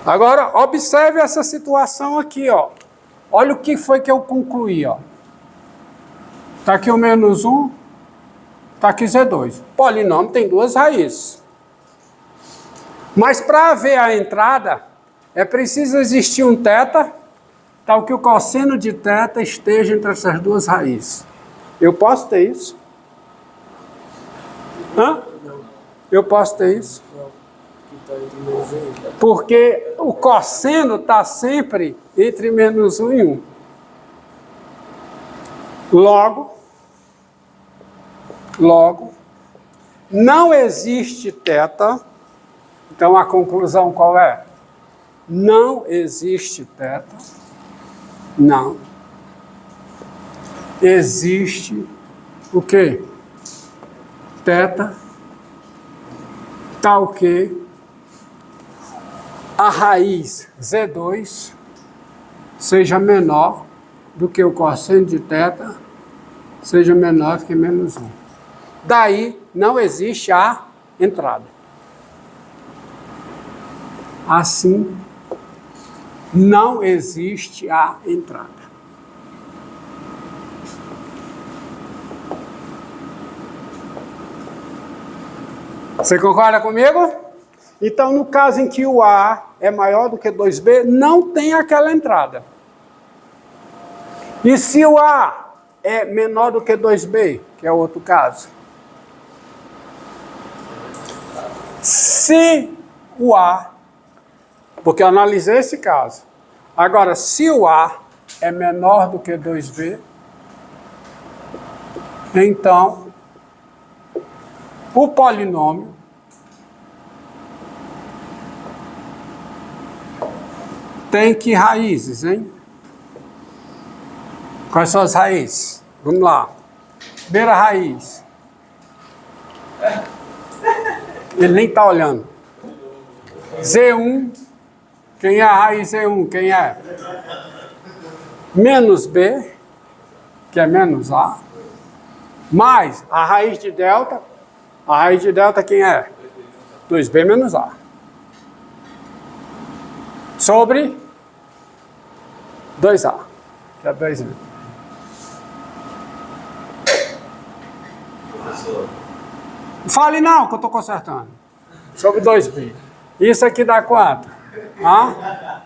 Agora, observe essa situação aqui, ó. Olha o que foi que eu concluí, ó. Está aqui o menos 1, está aqui Z2. Polinômio tem duas raízes. Mas para haver a entrada, é preciso existir um θ, tal que o cosseno de θ esteja entre essas duas raízes. Eu posso ter isso? Hã? Eu posso ter isso? Porque o cosseno está sempre entre menos 1 e 1. Logo, não existe θ. Então a conclusão qual é? Não existe θ. Não. Existe o quê? θ, tal que a raiz Z2 seja menor do que o cosseno de θ seja menor que menos 1. Daí não existe a entrada. Assim, não existe a entrada. Você concorda comigo? Então, no caso em que o A é maior do que 2B, não tem aquela entrada. E se o A é menor do que 2B, que é outro caso? Se o A, porque eu analisei esse caso, agora, se o A é menor do que 2B, então, o polinômio tem que raízes, hein? Quais são as raízes? Vamos lá. Primeira raiz. Ele nem está olhando. Z1. Quem é a raiz Z1? Quem é? Menos B, que é menos A. Mais a raiz de delta. A raiz de delta quem é? 2B menos A. Sobre 2A, que é 2B. Fale não, que eu estou consertando. Sobre 2B. Isso aqui dá quanto? A?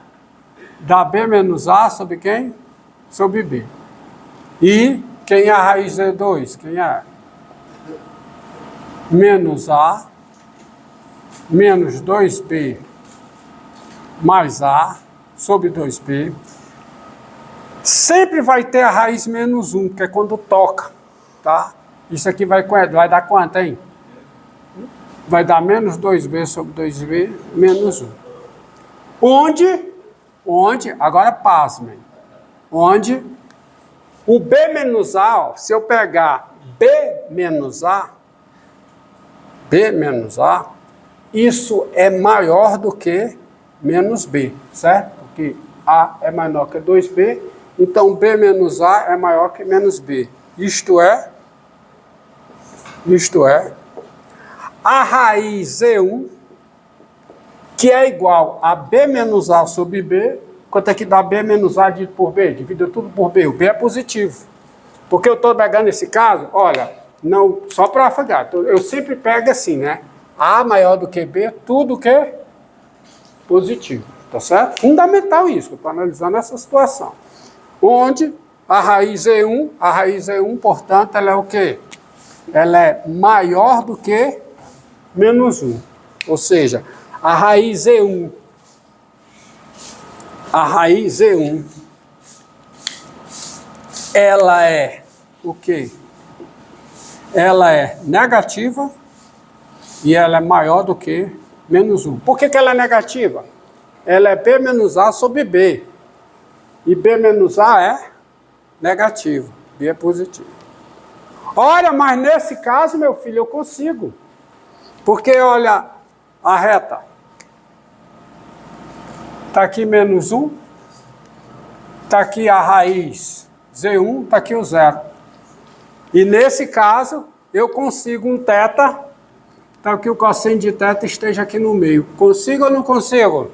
Dá B menos A sobre quem? Sobre B. E quem é a raiz de 2? Quem é? Menos A menos 2B mais A sobre 2B. Sempre vai ter a raiz menos 1, que é quando toca, tá? Isso aqui vai dar quanto, hein? Vai dar menos 2B sobre 2B menos 1. Onde, agora pasmem, onde o B menos A, ó, se eu pegar B menos A, isso é maior do que menos B, certo? Porque A é menor que 2B, então B menos A é maior que menos B. Isto é, a raiz Z1, que é igual a B menos A sobre B, quanto é que dá B menos A dividido por B? Divide tudo por B, o B é positivo. Porque eu estou pegando esse caso, olha, não, só para afagar, eu sempre pego assim, né? A maior do que B, tudo que é positivo, tá certo? Fundamental isso, eu estou analisando essa situação. Onde a raiz E1, portanto, ela é o quê? Ela é maior do que menos 1. Ou seja, a raiz E1, ela é o quê? Ela é negativa e ela é maior do que menos 1. Por que ela é negativa? Ela é B menos A sobre B. E B menos A é negativo. B é positivo. Olha, mas nesse caso, meu filho, eu consigo. Porque, olha, a reta. Está aqui menos 1. Está aqui a raiz Z1. Está aqui o zero. E nesse caso, eu consigo um θ, tal que o cosseno de θ esteja aqui no meio. Consigo ou não consigo?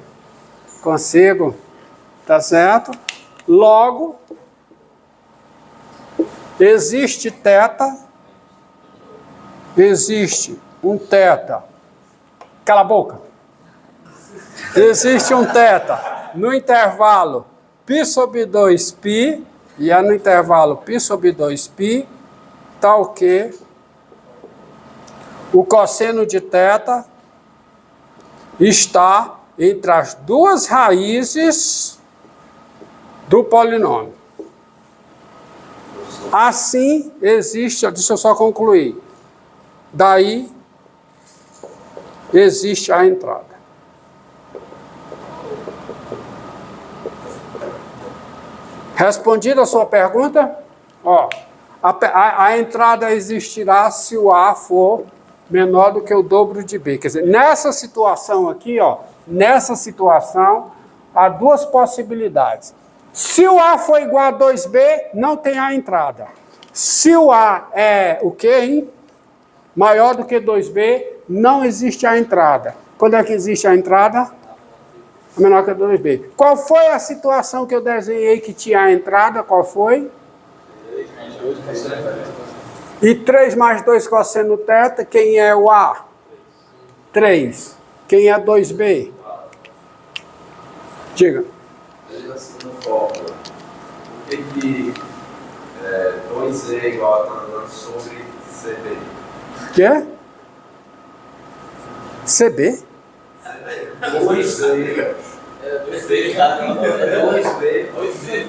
Consigo. Tá certo? Logo, existe θ, existe um θ. Cala a boca. Existe um θ no intervalo π sobre 2π, e é no intervalo π sobre 2π, tal que o cosseno de θ está entre as duas raízes do polinômio. Assim existe, deixa eu só concluir, daí existe a entrada. Respondida a sua pergunta? Ó, a entrada existirá se o A for menor do que o dobro de B. Quer dizer, nessa situação aqui, ó, nessa situação, há duas possibilidades. Se o A for igual a 2B, não tem a entrada. Se o A é o quê, hein? Maior do que 2B, não existe a entrada. Quando é que existe a entrada? Menor que 2B. Qual foi a situação que eu desenhei que tinha a entrada? Qual foi? E 3 mais 2 cosseno θ, quem é o A? 3. Quem é 2B? Diga. Assim, no fórmula, por que 2E é igual a tangente sobre CB? Quê? CB? 2B. 2B.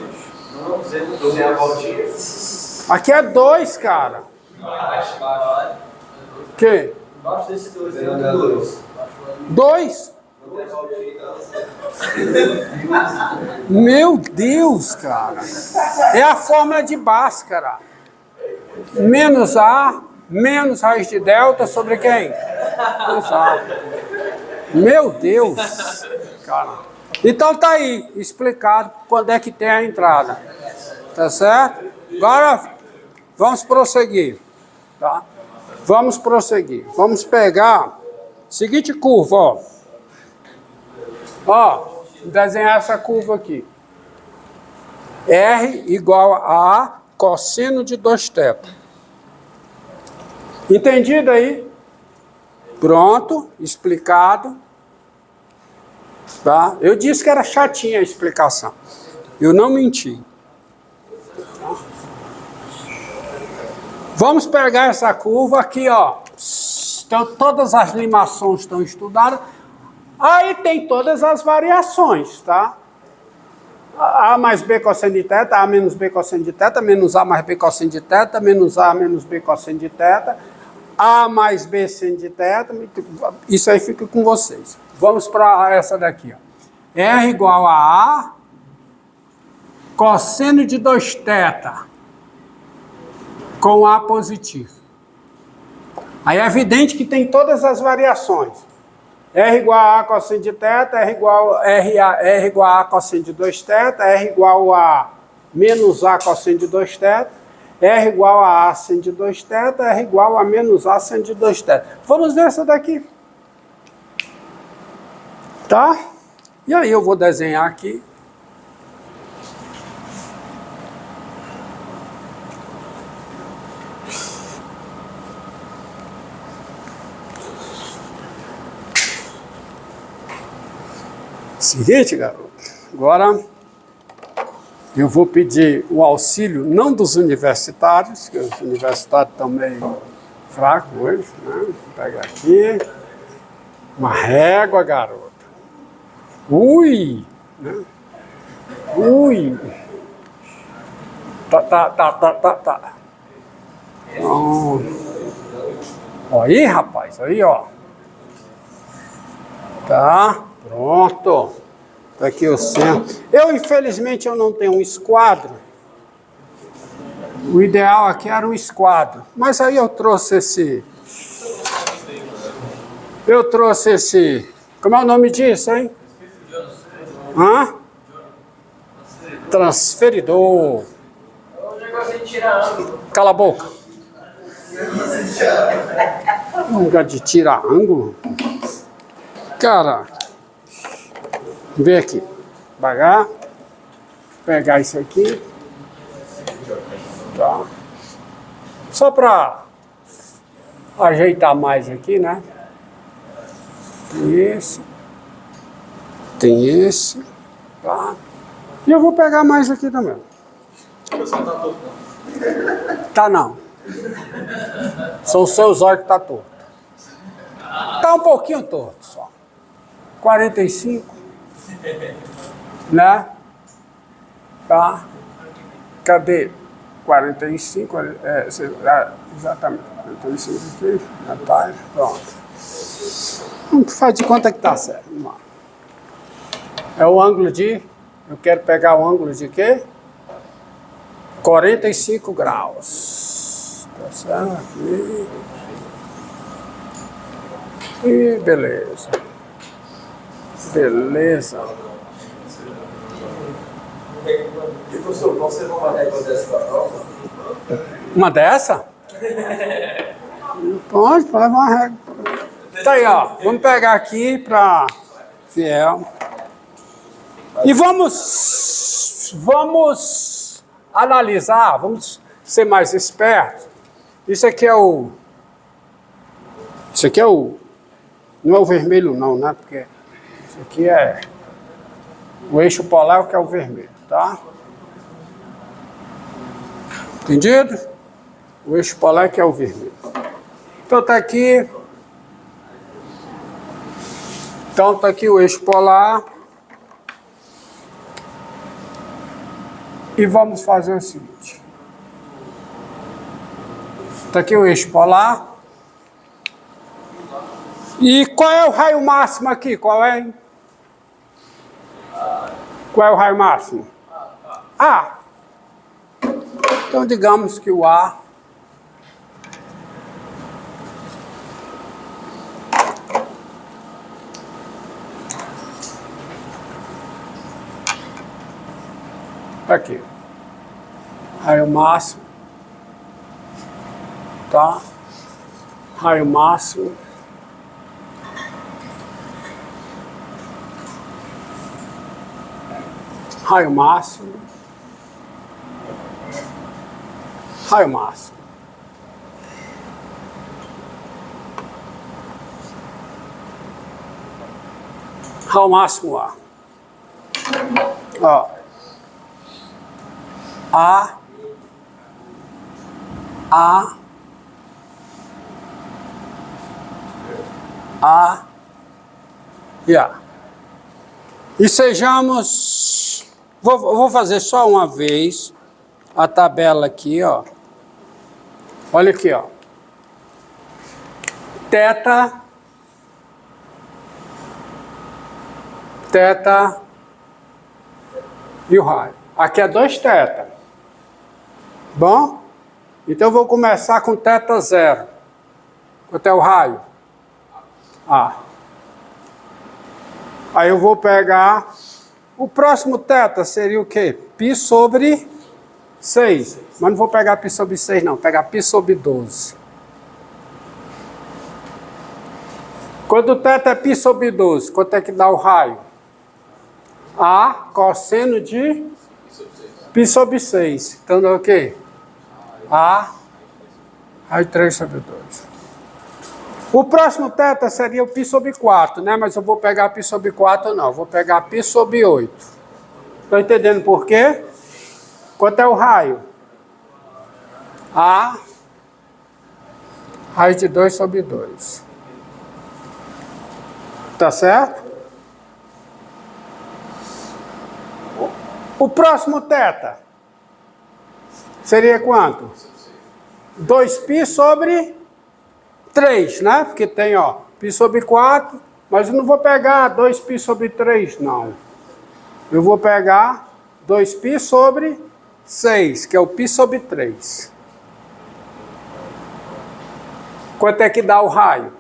Não, você não tem a voltinha. Aqui é 2, cara. Que? Embaixo desse 2 é 2. 2? Meu Deus, cara. É a fórmula de Bhaskara. Menos A, menos raiz de delta sobre quem? Menos A. Meu Deus. Cara. Então tá aí, explicado quando é que tem a entrada. Tá certo? Agora, vamos prosseguir. Tá? Vamos prosseguir. Vamos pegar seguinte curva, ó. Ó, vou desenhar essa curva aqui. R igual a cosseno de 2θ. Entendido aí? Pronto, explicado. Tá? Eu disse que era chatinha a explicação. Eu não menti. Vamos pegar essa curva aqui, ó. Então, todas as limações estão estudadas. Aí tem todas as variações, tá? A mais B cosseno de θ, A menos B cosseno de θ, menos A mais B cosseno de θ, menos A menos B cosseno de θ, A mais B seno de θ, isso aí fica com vocês. Vamos para essa daqui, ó. R igual a A, cosseno de 2θ, com A positivo. Aí é evidente que tem todas as variações. R igual a cosseno de θ, R igual a cosseno de 2θ, R igual a menos A cosseno de 2θ, R igual a seno de 2θ, R igual a menos A seno de 2θ. Vamos ver essa daqui. Tá? E aí eu vou desenhar aqui. Seguinte, garoto, agora eu vou pedir o auxílio, não dos universitários, que os universitários estão meio fracos hoje, né? Vou pegar aqui, uma régua, garoto. Ui! Né? Ui! Tá. Oh. Aí, rapaz, aí, ó. Tá. Pronto. Tá aqui o centro. Infelizmente, eu não tenho um esquadro. O ideal aqui era um esquadro. Mas aí eu trouxe esse... Como é o nome disso, hein? Hã? Transferidor. É um negócio de tirar ângulo. Cala a boca. Um lugar de tirar ângulo? Cara... Vem aqui. Devagar. Pegar isso aqui. Tá. Só para ajeitar mais aqui, né? Tem esse. Tem esse. Tá. E eu vou pegar mais aqui também. Tá não. São os seus olhos que tá torto. Tá um pouquinho torto só. 45. Né? Tá? Cadê? 45, exatamente. 45 aqui, tá, pronto. Vamos fazer de conta que tá certo. Vamos lá. É o ângulo de... Eu quero pegar o ângulo de quê? 45 graus. Tá certo? Aqui. E beleza. Beleza. E professor, você não vai fazer essa prova? Uma dessa? Pode levar uma regra. Tá aí, ó. Vamos pegar aqui para fiel. E vamos analisar, vamos ser mais espertos. Isso aqui é o... Não é o vermelho não, né? Porque isso aqui é o eixo polar, que é o vermelho, tá? Entendido? O eixo polar que é o vermelho. Então tá aqui. Então tá aqui o eixo polar. E vamos fazer o seguinte. Tá aqui o eixo polar. E qual é o raio máximo aqui? Qual é? Qual é o raio máximo? A. Então digamos que o A aqui. Raio máximo. Tá? Raio máximo. Raio máximo. Raio máximo. Raio máximo A. Ó. A e A. E sejamos... Vou fazer só uma vez a tabela aqui, ó. Olha aqui, ó. Teta e o raio. Aqui é 2 teta. Bom? Então eu vou começar com teta 0. Quanto é o raio? A. Aí eu vou pegar... O próximo teta seria o quê? Π sobre 6. Mas não vou pegar π sobre 6 não. Vou pegar π sobre 12. Quando o teta é π sobre 12, quanto é que dá o raio? A cosseno de π sobre 6. Então dá o quê? A raio 3 sobre 2. O próximo teta seria o π sobre 4, né? Mas eu vou pegar π sobre 4 não. Vou pegar π sobre 8. Estão entendendo por quê? Quanto é o raio? A raio de 2 sobre 2. Tá certo? O próximo teta seria quanto? 2π sobre 3, né? Porque tem, ó, π sobre 4, mas eu não vou pegar 2π sobre 3, não. Eu vou pegar 2π sobre 6, que é o π sobre 3. Quanto é que dá o raio?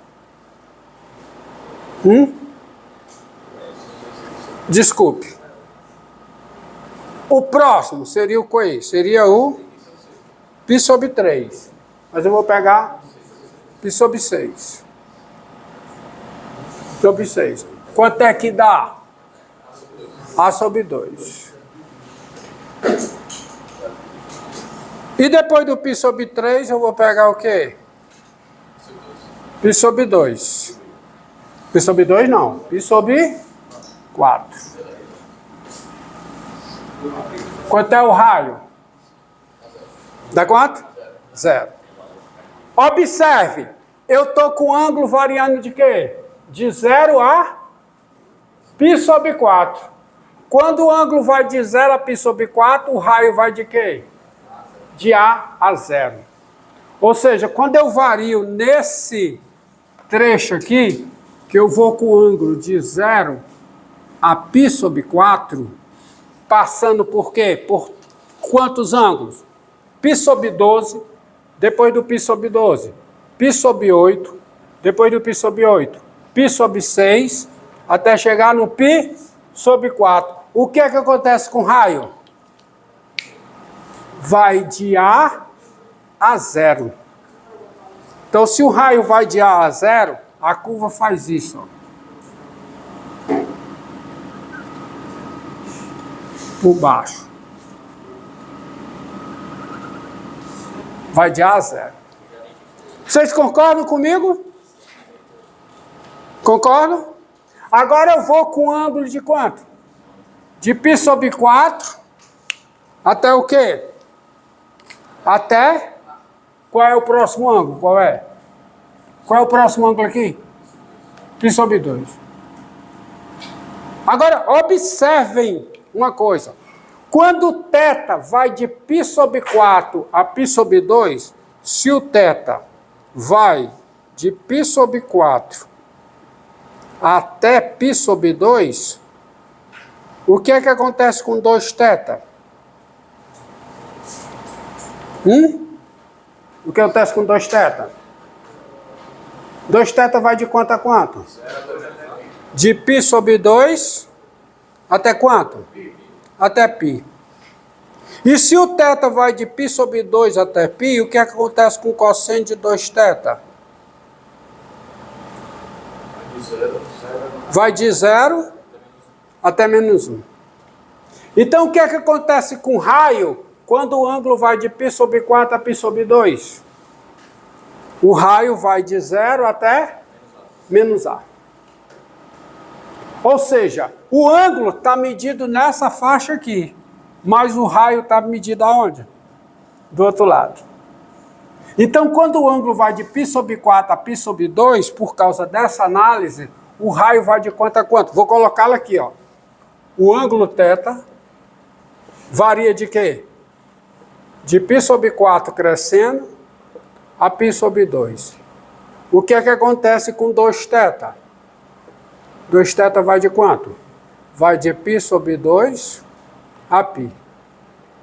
Desculpe. O próximo seria o quê? Seria o π sobre 3. Mas eu vou pegar π sobre 6. Sobre 6. Quanto é que dá? A sobre 2. E depois do π sobre 3, eu vou pegar o quê? Π sobre 2. Π sobre 2 não. Π sobre 4. Quanto é o raio? Dá quanto? 0. Observe, eu estou com o ângulo variando de quê? De 0 a π sobre 4. Quando o ângulo vai de 0 a π sobre 4, o raio vai de quê? De A a 0. Ou seja, quando eu vario nesse trecho aqui, que eu vou com o ângulo de 0 a π sobre 4, passando por quê? Por quantos ângulos? π sobre 12, depois do π sobre 12, π sobre 8, depois do π sobre 8, π sobre 6, até chegar no π sobre 4. O que é que acontece com o raio? Vai de A a 0. Então, se o raio vai de A a 0, a curva faz isso. Ó. Por baixo. Vai de A a 0. Vocês concordam comigo? Concordam? Agora eu vou com ângulo de quanto? De π sobre 4 até o quê? Até... Qual é o próximo ângulo? Qual é? Qual é o próximo ângulo aqui? π sobre 2. Agora, observem uma coisa. Quando o θ vai de π sobre 4 a π sobre 2, se o θ vai de π sobre 4 até π sobre 2, o que é que acontece com 2θ? O que acontece com 2θ? 2θ vai de quanto a quanto? De π sobre 2 até quanto? Até π. E se o θ vai de π sobre 2 até π, o que é que acontece com o cosseno de 2θ? Vai de 0 até menos 1. Então, o que é que acontece com o raio quando o ângulo vai de π sobre 4 a π sobre 2? O raio vai de 0 até menos A. Ou seja, o ângulo está medido nessa faixa aqui, mas o raio está medido aonde? Do outro lado. Então, quando o ângulo vai de π sobre 4 a π sobre 2, por causa dessa análise, o raio vai de quanto a quanto? Vou colocá-lo aqui, ó. O ângulo θ varia de quê? De π sobre 4 crescendo a π sobre 2. O que é que acontece com 2θ? 2θ vai de quanto? Vai de π sobre 2 a π.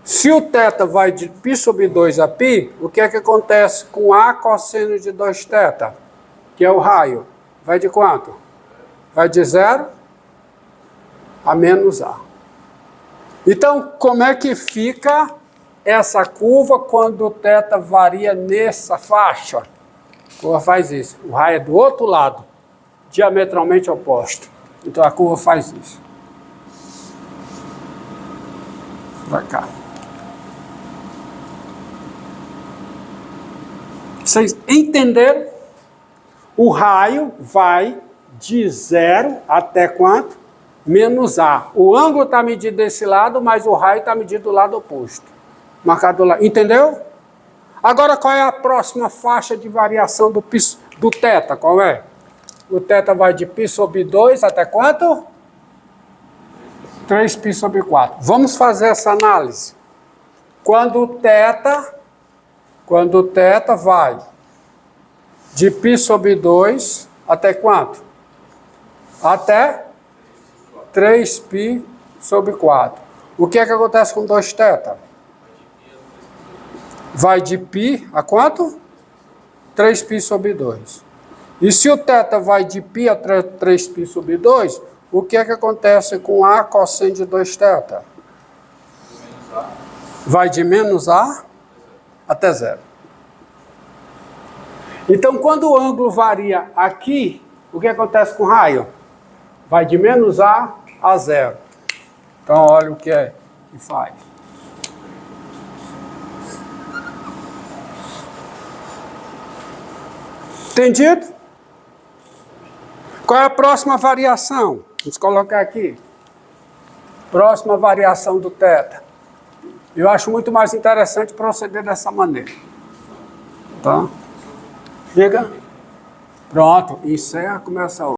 Se o θ vai de π sobre 2 a π, o que é que acontece com A cosseno de 2θ? Que é o raio. Vai de quanto? Vai de 0 a menos A. Então, como é que fica essa curva quando o θ varia nessa faixa? A curva faz isso. O raio é do outro lado, diametralmente oposto. Então, a curva faz isso. Vai cá. Vocês entenderam? O raio vai de 0 até quanto? Menos A. O ângulo está medido desse lado, mas o raio está medido do lado oposto. Marcado do lado. Entendeu? Agora, qual é a próxima faixa de variação do θ? Qual é? O θ vai de π sobre 2 até quanto? 3π sobre 4. Vamos fazer essa análise. Quando o θ vai de π sobre 2 até quanto? Até 3π sobre 4. O que é que acontece com 2θ? Vai de π a quanto? 3π sobre 2. E se o θ vai de π a 3π sobre 2, o que é que acontece com A cosseno de 2θ? Vai de menos A até 0. Então, quando o ângulo varia aqui, o que acontece com o raio? Vai de menos A a 0. Então, olha o que é que faz. Entendido? Qual é a próxima variação? Vamos colocar aqui. Próxima variação do θ. Eu acho muito mais interessante proceder dessa maneira. Tá? Chega. Pronto. Encerra, começa a outra.